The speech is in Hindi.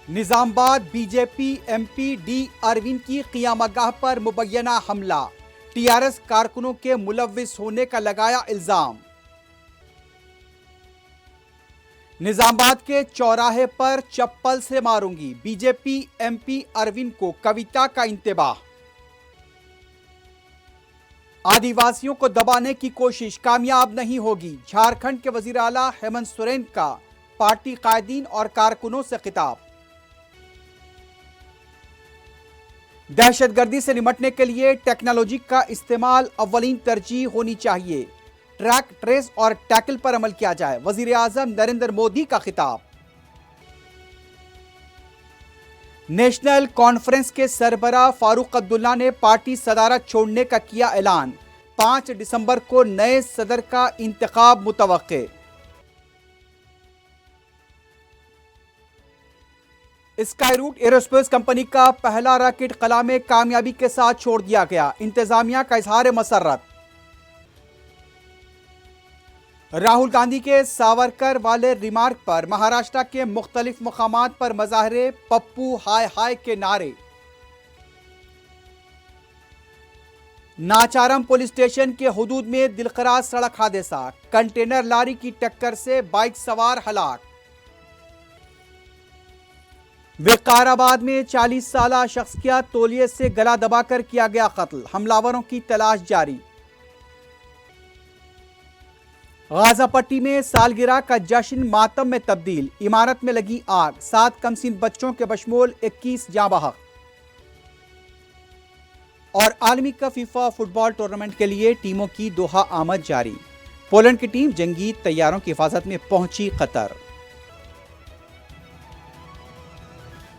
Nizamabad BJP MP D Arvind की क़ियामगाह पर मुबैना हमला, टीआरएस कारकुनों के मुलव्विस होने का लगाया इल्जाम। निजामाबाद के चौराहे पर चप्पल से मारूंगी, बीजेपी एमपी अरविंद को कविता का इंतबाह। आदिवासियों को दबाने की कोशिश कामयाब नहीं होगी, झारखंड के वजीर आला हेमंत सोरेन का पार्टी कायदीन और कारकुनों से खिताब। दहशतगर्दी से निपटने के लिए टेक्नोलॉजी का इस्तेमाल अव्वलीन तरजीह होनी चाहिए, ट्रैक ट्रेस और टैकल पर अमल किया जाए, वजीर आजम नरेंद्र मोदी का खिताब। नेशनल कॉन्फ्रेंस के सरबराह फारूक अब्दुल्ला ने पार्टी सदारत छोड़ने का किया ऐलान, 5 दिसंबर को नए सदर का इंतखाब मुतवक्के। स्काई रूट एरोस्पेस कंपनी का पहला रॉकेट कला में कामयाबी के साथ छोड़ दिया गया, इंतजामिया का इजहार मसर्रत। राहुल गांधी के सावरकर वाले रिमार्क पर महाराष्ट्र के मुख्तलिफ मुकामात पर मजाहरे, पप्पू हाय हाय के नारे। नाचारम पुलिस स्टेशन के हुदूद में दिलखराज सड़क हादसा, कंटेनर लारी की टक्कर से बाइक सवार हलाक। विकाराबाद में 40 साला शख्स का तौलिए से गला दबाकर किया गया कत्ल, हमलावरों की तलाश जारी। गाजापट्टी में सालगिरह का जश्न मातम में तब्दील, इमारत में लगी आग, 7 कमसीन बच्चों के बशमूल 21 जाँ बहक। और आलमी कप फीफा फुटबॉल टूर्नामेंट के लिए टीमों की दोहा आमद जारी, पोलैंड की टीम जंगी तैयारों की हिफाजत में पहुंची कतर।